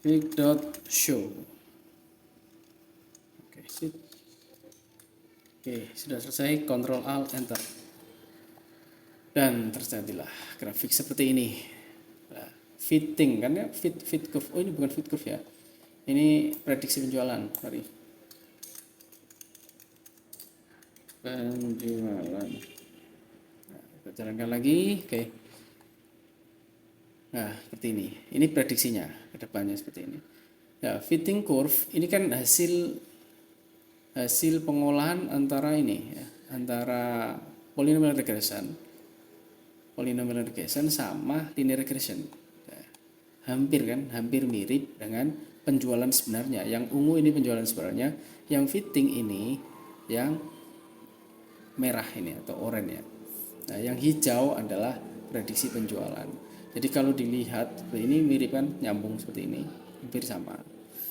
grafik.show. Oke, sudah selesai. Ctrl Alt Enter. Dan terjadilah grafik seperti ini. Nah, fitting kan ya, fit curve. Oh, ini bukan fit curve ya. Ini prediksi penjualan. Mari. Penjualan. Nah, kita jalankan lagi. Oke. Nah, seperti ini. Ini prediksinya ke depannya seperti ini. Ya, fitting curve ini kan hasil pengolahan antara ini ya, antara polynomial regression sama linear regression. Ya, hampir mirip dengan penjualan sebenarnya. Yang ungu ini penjualan sebenarnya, yang fitting ini yang merah ini atau oranye ya. Nah, yang hijau adalah prediksi penjualan. Jadi kalau dilihat ini mirip kan, nyambung seperti ini, hampir sama.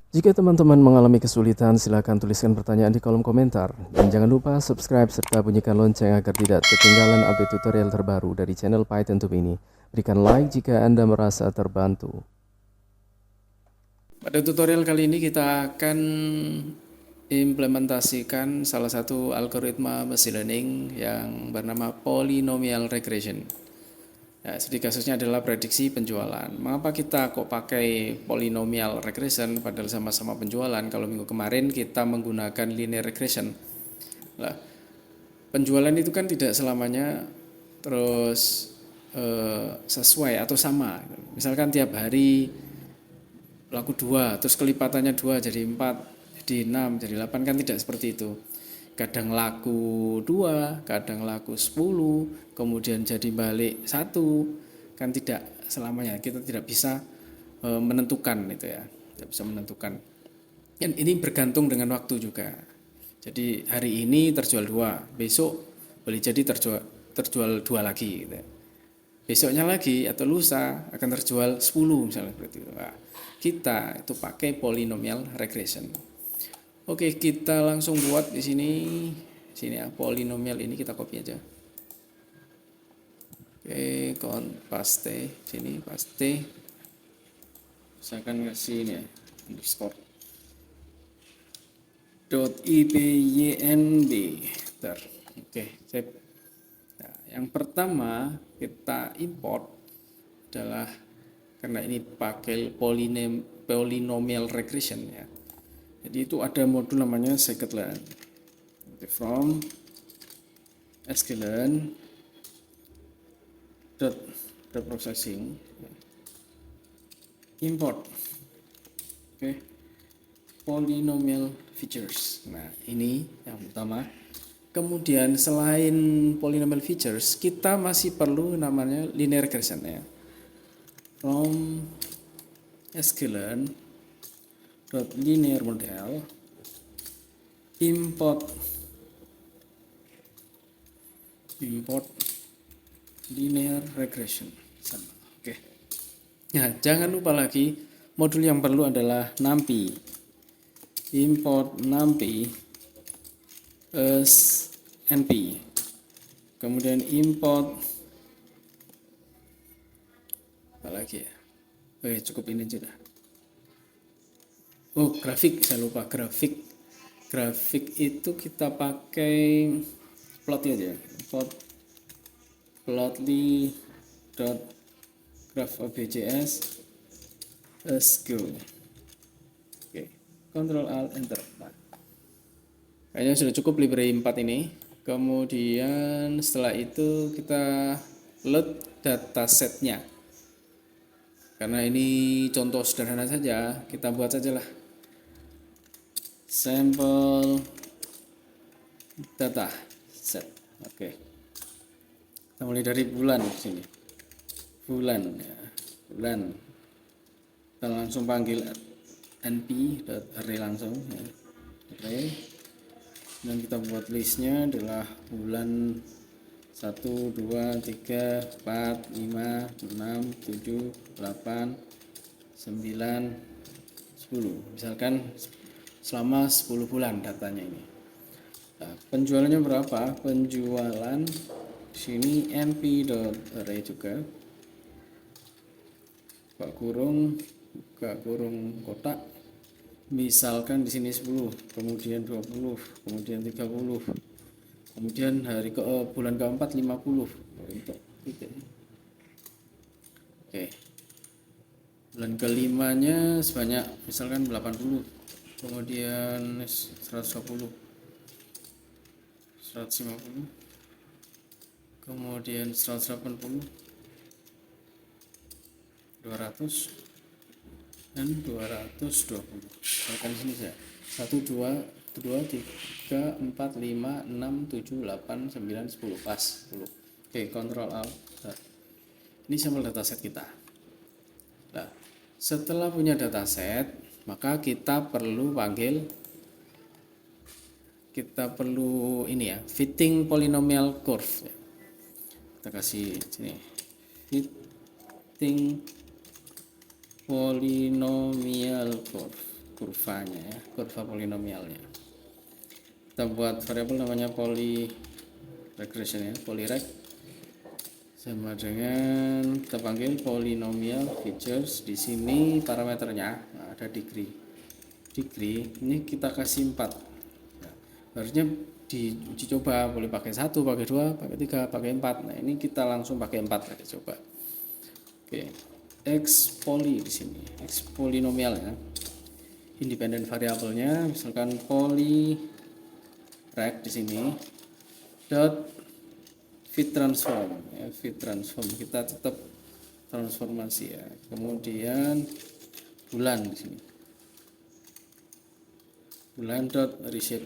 Jika teman-teman mengalami kesulitan, silakan tuliskan pertanyaan di kolom komentar. Dan jangan lupa subscribe serta bunyikan lonceng agar tidak ketinggalan update tutorial terbaru dari channel Python Tube ini. Berikan like jika Anda merasa terbantu. Pada tutorial kali ini kita akan implementasikan salah satu algoritma machine learning yang bernama polynomial regression. Nah, studi kasusnya adalah prediksi penjualan. Mengapa kita kok pakai polynomial regression padahal sama-sama penjualan? Kalau minggu kemarin kita menggunakan linear regression. Nah, penjualan itu kan tidak selamanya terus sesuai atau sama. Misalkan tiap hari laku 2, terus kelipatannya 2 jadi 4, jadi 6, jadi 8, kan tidak seperti itu. Kadang laku 2, kadang laku 10, kemudian jadi balik 1, kan tidak selamanya. Kita tidak bisa menentukan itu ya, tidak bisa menentukan. Dan ini bergantung dengan waktu juga. Jadi hari ini terjual 2, besok boleh jadi terjual 2 lagi gitu. Besoknya lagi atau lusa akan terjual 10 misalnya seperti itu. Nah, kita itu pakai polynomial regression. Oke, kita langsung buat di sini. Sini ya, polynomial ini kita copy aja. Oke, paste sini, paste. Misalkan kasih ini ya, underscore .ipynb. Oke, save. Nah, yang pertama kita import adalah, karena ini pakai polynomial regression ya. Jadi itu ada modul namanya scikit-learn. From scikit-learn dot processing import polynomial features. Nah, ini yang pertama. Kemudian selain polynomial features, kita masih perlu namanya linear regression ya. From scikit-learn linear model import linear regression sama. Oke. Nah, jangan lupa lagi modul yang perlu adalah numpy. Import numpy as np. Kemudian import apa lagi ya? Oke, cukup ini aja dah. Oh, grafik, saya lupa grafik. Grafik itu kita pakai plotly aja. Plotly dot graph objs let's go. Oke, Ctrl Alt Enter. Nah, kayaknya sudah cukup library 4 ini. Kemudian setelah itu kita load datasetnya. Karena ini contoh sederhana saja, kita buat saja lah. Sampel data set. Oke. Kita mulai dari bulan di sini. Bulan ya. Bulan. Kita langsung panggil np.array langsung ya. Array. Dan kita buat listnya adalah bulan 1, 2, 3, 4, 5, 6, 7, 8, 9, 10. Misalkan selama 10 bulan datanya ini. Nah, penjualannya berapa? Penjualan sini np.array juga. Buka kurung, buka kurung kotak, misalkan di sini 10, kemudian 20, kemudian 30, kemudian bulan keempat 50 untuk titik. Oke, bulan kelimanya sebanyak misalkan 80, kemudian 120, 150, kemudian 180, 200, dan 220. Misalkan sini saya 1 2 2 3 4 5 6 7 8 9 10 pas 10. Oke, kontrol alt. Nah, ini sampel dataset kita. Nah, setelah punya dataset, maka kita perlu ini ya, fitting polynomial curve. Kita kasih sini fitting polynomial curve, kurvanya ya, kurva polinomialnya. Kita buat variabel namanya poly regression ya, polyreg, sama dengan kita panggil polynomial features. Di sini parameternya ada degree ini kita kasih 4. Nah, harusnya dicoba boleh pakai 1, pakai 2, pakai 3, pakai 4. Nah, ini kita langsung pakai 4 aja coba. Oke, x poly di sini, x polinomial ya, independen variabelnya misalkan poly reg di sini dot fit transform ya, fit transform kita tetap transformasi ya, kemudian bulan di sini, bulan dot reshape.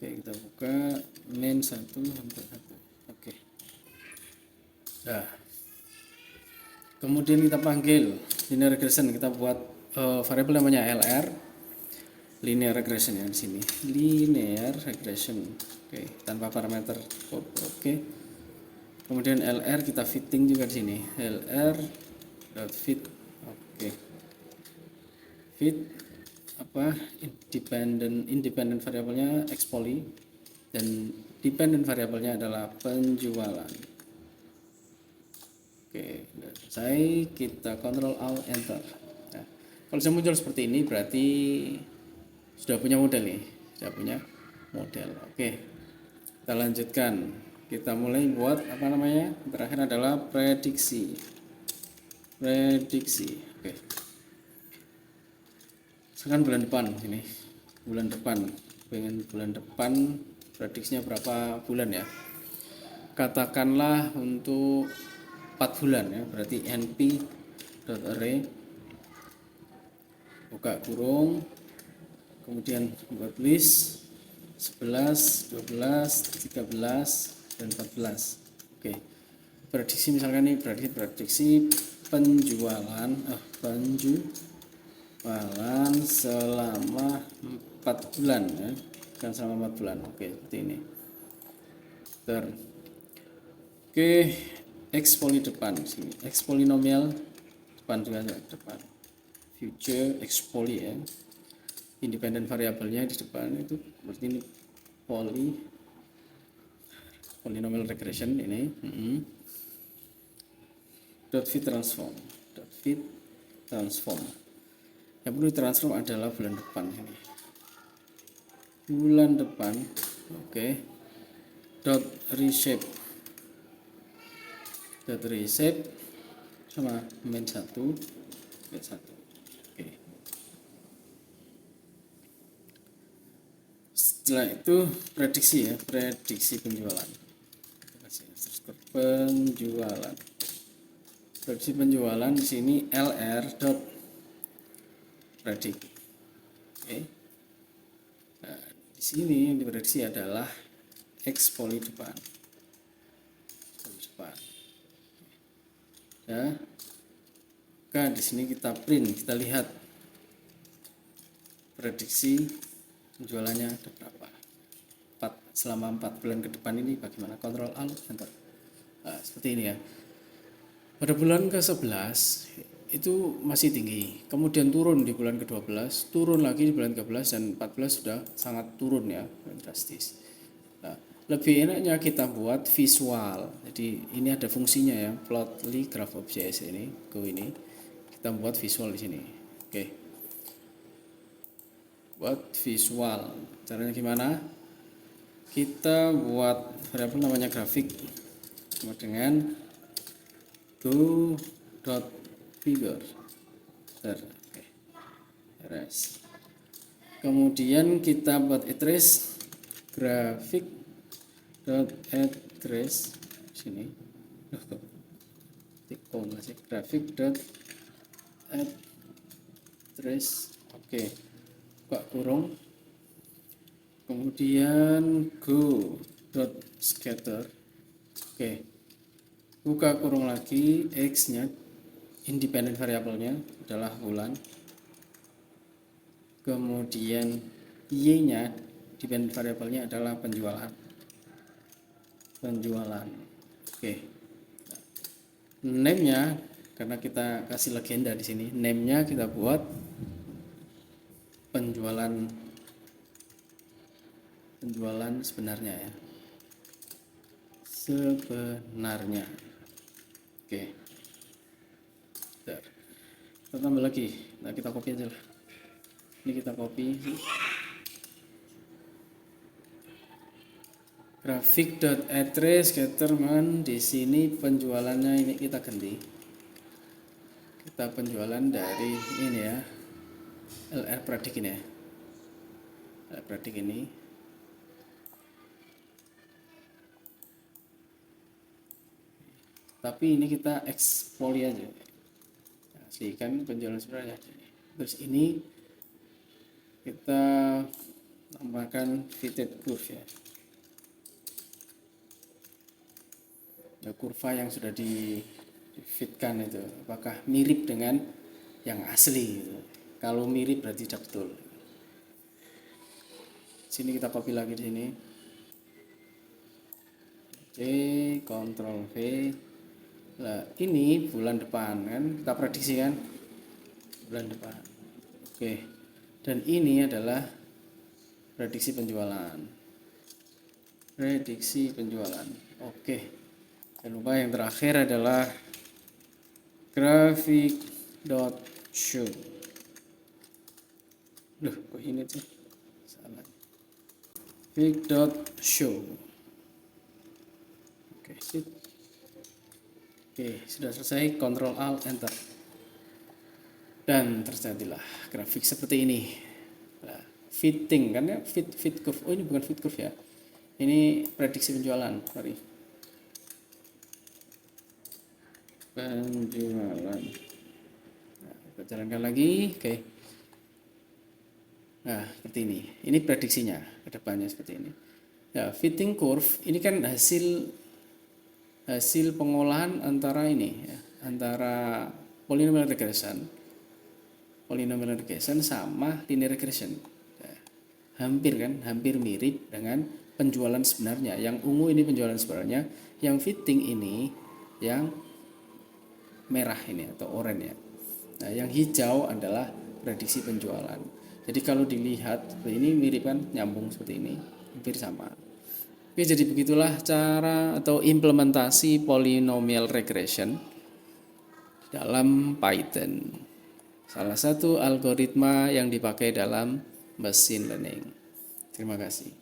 Oke, kita buka main 1 sampai 1. Oke. Nah, kemudian kita panggil linear regression, kita buat variabel namanya LR, linear regression ya di sini, linear regression. Oke, tanpa parameter. Oke. Kemudian LR kita fitting juga di sini, LR dot fit. Oke. Fit independent variabelnya x poly dan dependent variabelnya adalah penjualan. Oke, selesai, kita kontrol alt enter. Nah, kalau sudah muncul seperti ini berarti sudah punya model nih, sudah punya model. Oke, kita lanjutkan, kita mulai buat terakhir adalah prediksi. Oke, sekarang bulan depan ini, pengen bulan depan prediksinya berapa bulan ya, katakanlah untuk 4 bulan ya, berarti np.array buka kurung, kemudian buat list 11, 12, 13, dan 14. Oke, prediksi misalkan ini prediksi penjualan selama 4 bulan ya, kan selama 4 bulan. Oke, seperti ini. Oke, x poly depan sini, x polinomial depan juga depan, future x poly ya, independent variabelnya di depan itu seperti ini, polynomial regression ini. Dot fit transform yang perlu transform adalah bulan depan ini, oke. Dot reshape sama main 1 oke. Setelah itu prediksi penjualan. Prediksi penjualan di sini LR dot predict. Oke. Nah, di sini yang diprediksi adalah x poly depan. Ya. Maka di sini kita print, kita lihat prediksi penjualannya ada berapa. Selama 4 bulan ke depan ini bagaimana? Kontrol alt enter. Nah, seperti ini ya. Pada bulan ke-11 itu masih tinggi, kemudian turun di bulan ke-12, turun lagi di bulan ke-11, dan 14 sudah sangat turun ya, drastis. Nah, lebih enaknya kita buat visual. Jadi ini ada fungsinya ya, plotly graph.js ini, ini kita buat visual di sini. Oke, buat visual. Caranya gimana? Kita buat variabel namanya grafik sama dengan go.figure. Oke, beres. Kemudian kita buat address grafik address sini masih grafik address. Oke, buka kurung, kemudian go scatter. Oke, buka kurung lagi, x nya independent variabelnya adalah bulan, kemudian y nya dependent variabelnya adalah penjualan. Oke, name-nya karena kita kasih legenda di sini, name-nya kita buat penjualan sebenarnya ya, sebenarnya. Oke, bentar. Kita tambah lagi, nah kita copy aja lah, ini kita copy grafik.address Caterman. Di sini penjualannya ini kita ganti, kita penjualan dari ini ya, LR Pradik ini ya, LR Pradik ini. Tapi ini kita expoli aja, aslikan penjualan sebenarnya. Terus ini kita tambahkan fitted curve ya, kurva yang sudah di fitkan itu apakah mirip dengan yang asli gitu. Kalau mirip berarti tidak betul. Sini kita copy lagi di sini. Oke, Ctrl V. Nah, ini bulan depan kan kita prediksi kan, bulan depan. Oke, dan ini adalah prediksi penjualan. Oke, jangan lupa yang terakhir adalah graphic.show. Loh, kok ini tuh salah. Graphic.show. Oke, sip. Oke, sudah selesai. Ctrl Alt Enter. Dan terjadilah grafik seperti ini. Nah, fitting kan ya, fit curve. Oh, ini bukan fit curve ya. Ini prediksi penjualan. Mari. Penjualan. Nah, kita jalankan lagi. Oke. Nah, seperti ini. Ini prediksinya ke depannya seperti ini. Ya, fitting curve ini kan hasil pengolahan antara ini ya, antara polynomial regression sama linear regression. Ya, hampir mirip dengan penjualan sebenarnya. Yang ungu ini penjualan sebenarnya, yang fitting ini yang merah ini atau oranye ya. Nah, yang hijau adalah prediksi penjualan. Jadi kalau dilihat seperti ini mirip kan, nyambung seperti ini, hampir sama. Oke, jadi begitulah cara atau implementasi polynomial regression dalam Python. Salah satu algoritma yang dipakai dalam machine learning. Terima kasih.